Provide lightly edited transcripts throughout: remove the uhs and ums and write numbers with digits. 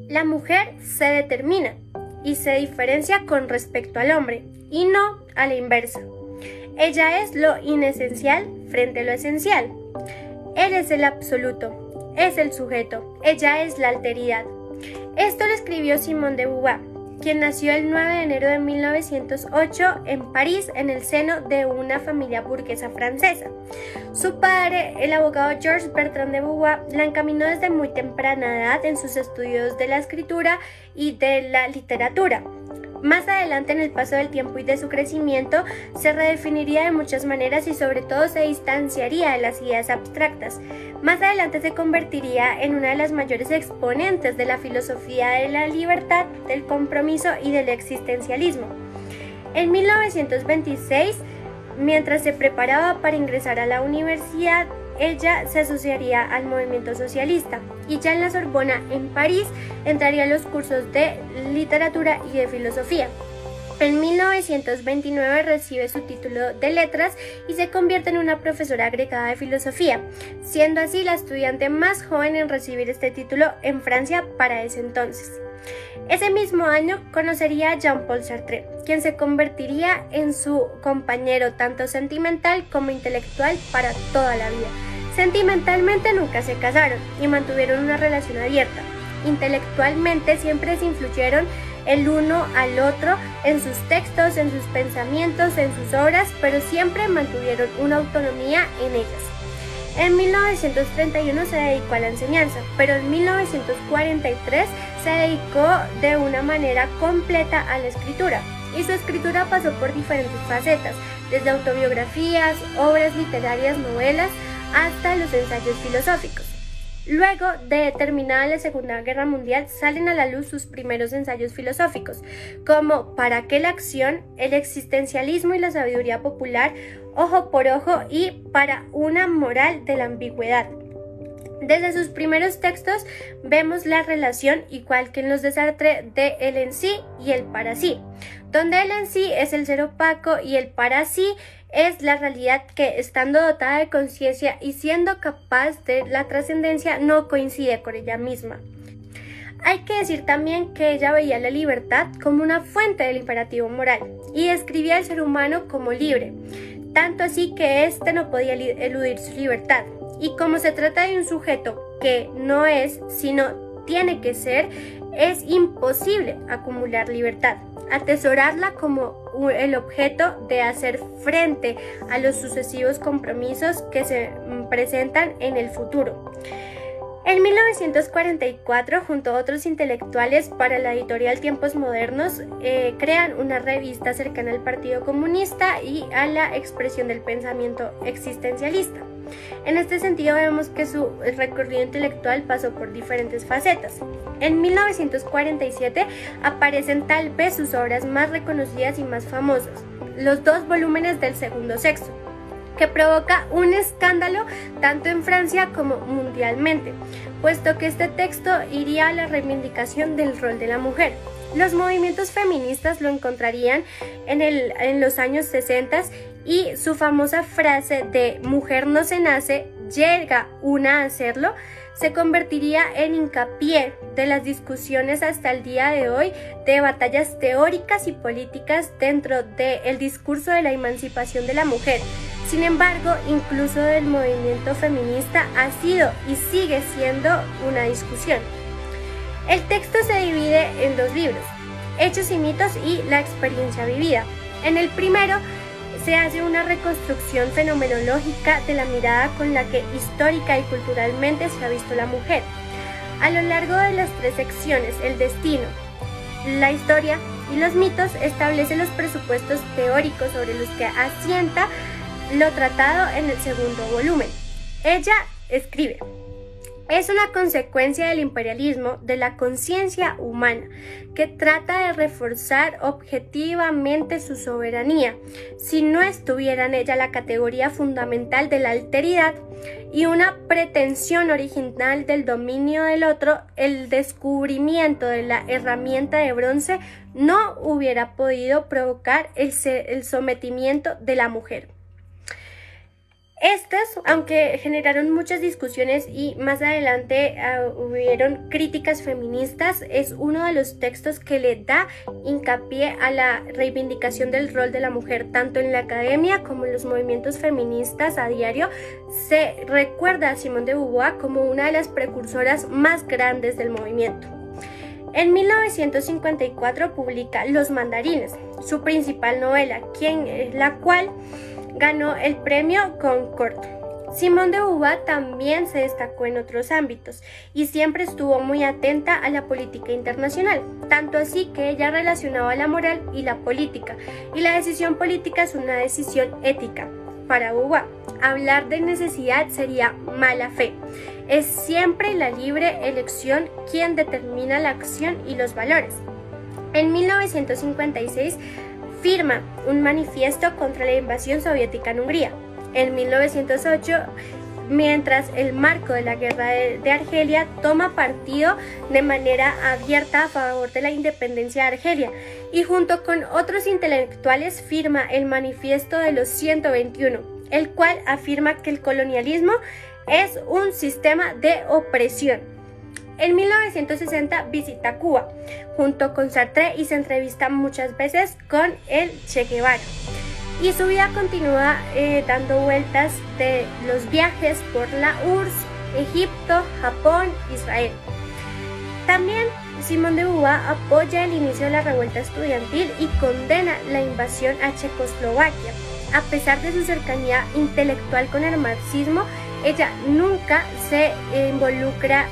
La mujer se determina y se diferencia con respecto al hombre y no a la inversa. Ella es lo inesencial frente a lo esencial. Él es el absoluto, es el sujeto, ella es la alteridad. Esto lo escribió Simone de Beauvoir, quien nació el 9 de enero de 1908 en París en el seno de una familia burguesa francesa. Su padre, el abogado Georges Bertrand de Beauvoir, la encaminó desde muy temprana edad en sus estudios de la escritura y de la literatura. Más adelante, en el paso del tiempo y de su crecimiento, se redefiniría de muchas maneras y sobre todo se distanciaría de las ideas abstractas. Más adelante se convertiría en una de las mayores exponentes de la filosofía de la libertad, del compromiso y del existencialismo. En 1926, mientras se preparaba para ingresar a la universidad, ella se asociaría al movimiento socialista y ya en la Sorbona, en París, entraría a los cursos de literatura y de filosofía. En 1929 recibe su título de letras y se convierte en una profesora agregada de filosofía, siendo así la estudiante más joven en recibir este título en Francia para ese entonces. Ese mismo año conocería a Jean-Paul Sartre, quien se convertiría en su compañero tanto sentimental como intelectual para toda la vida. Sentimentalmente nunca se casaron y mantuvieron una relación abierta. Intelectualmente siempre se influyeron el uno al otro en sus textos, en sus pensamientos, en sus obras, pero siempre mantuvieron una autonomía en ellas. En 1931 se dedicó a la enseñanza, pero en 1943 se dedicó de una manera completa a la escritura, y su escritura pasó por diferentes facetas, desde autobiografías, obras literarias, novelas, hasta los ensayos filosóficos. Luego de terminada la Segunda Guerra Mundial, salen a la luz sus primeros ensayos filosóficos, como ¿Para qué la acción?, El existencialismo y la sabiduría popular, Ojo por ojo y Para una moral de la ambigüedad. Desde sus primeros textos vemos la relación, igual que en los de Sartre, de el en sí y el para sí, donde el en sí es el ser opaco y el para sí es la realidad que, estando dotada de conciencia y siendo capaz de la trascendencia, no coincide con ella misma. Hay que decir también que ella veía la libertad como una fuente del imperativo moral y describía al ser humano como libre, tanto así que éste no podía eludir su libertad. Y como se trata de un sujeto que no es, sino tiene que ser, es imposible acumular libertad, atesorarla como el objeto de hacer frente a los sucesivos compromisos que se presentan en el futuro. En 1944, junto a otros intelectuales para la editorial Tiempos Modernos, crean una revista cercana al Partido Comunista y a la expresión del pensamiento existencialista. En este sentido vemos que su recorrido intelectual pasó por diferentes facetas. En 1947 aparecen tal vez sus obras más reconocidas y más famosas, los 2 volúmenes del Segundo Sexo, que provoca un escándalo tanto en Francia como mundialmente, puesto que este texto iría a la reivindicación del rol de la mujer. Los movimientos feministas lo encontrarían en los años 60 y su famosa frase de mujer no se nace, llega una a hacerlo, se convertiría en hincapié de las discusiones hasta el día de hoy de batallas teóricas y políticas dentro del discurso de la emancipación de la mujer. Sin embargo, incluso del movimiento feminista ha sido y sigue siendo una discusión. El texto se divide en 2 libros, Hechos y mitos y La experiencia vivida. En el primero se hace una reconstrucción fenomenológica de la mirada con la que histórica y culturalmente se ha visto la mujer. A lo largo de las 3 secciones, el destino, la historia y los mitos, establece los presupuestos teóricos sobre los que asienta lo tratado en el segundo volumen. Ella escribe: es una consecuencia del imperialismo de la conciencia humana, que trata de reforzar objetivamente su soberanía, si no estuviera en ella la categoría fundamental de la alteridad y una pretensión original del dominio del otro, el descubrimiento de la herramienta de bronce no hubiera podido provocar el sometimiento de la mujer. Estas, aunque generaron muchas discusiones y más adelante hubieron críticas feministas, es uno de los textos que le da hincapié a la reivindicación del rol de la mujer, tanto en la academia como en los movimientos feministas a diario. Se recuerda a Simone de Beauvoir como una de las precursoras más grandes del movimiento. En 1954 publica Los mandarines, su principal novela, la cual ganó el premio Goncourt. Simone de Beauvoir también se destacó en otros ámbitos y siempre estuvo muy atenta a la política internacional, tanto así que ella relacionaba la moral y la política, y la decisión política es una decisión ética. Para Beauvoir, hablar de necesidad sería mala fe. Es siempre la libre elección quien determina la acción y los valores. En 1956 firma un manifiesto contra la invasión soviética en Hungría. En 1908, mientras el marco de la guerra de Argelia, toma partido de manera abierta a favor de la independencia de Argelia y junto con otros intelectuales firma el manifiesto de los 121, el cual afirma que el colonialismo es un sistema de opresión. En 1960 visita Cuba junto con Sartre y se entrevista muchas veces con el Che Guevara. Y su vida continúa dando vueltas de los viajes por la URSS, Egipto, Japón, Israel. También Simone de Beauvoir apoya el inicio de la revuelta estudiantil y condena la invasión a Checoslovaquia. A pesar de su cercanía intelectual con el marxismo, ella nunca se involucra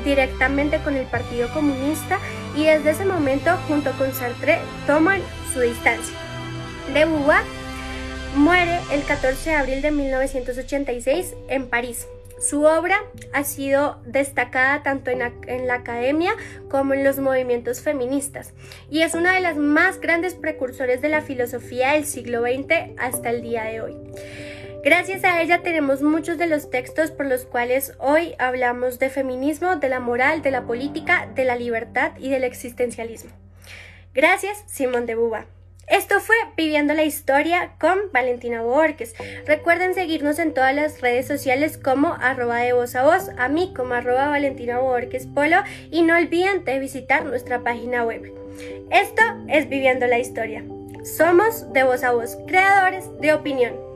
directamente con el Partido Comunista y desde ese momento, junto con Sartre, toman su distancia. De Beauvoir muere el 14 de abril de 1986 en París. Su obra ha sido destacada tanto en la academia como en los movimientos feministas y es una de las más grandes precursores de la filosofía del siglo XX hasta el día de hoy. Gracias a ella tenemos muchos de los textos por los cuales hoy hablamos de feminismo, de la moral, de la política, de la libertad y del existencialismo. Gracias, Simone de Beauvoir. Esto fue Viviendo la Historia con Valentina Bohórquez. Recuerden seguirnos en todas las redes sociales como @devoz, a mí como @ValentinaBohórquezPolo y no olviden de visitar nuestra página web. Esto es Viviendo la Historia. Somos de Voz a Voz, creadores de opinión.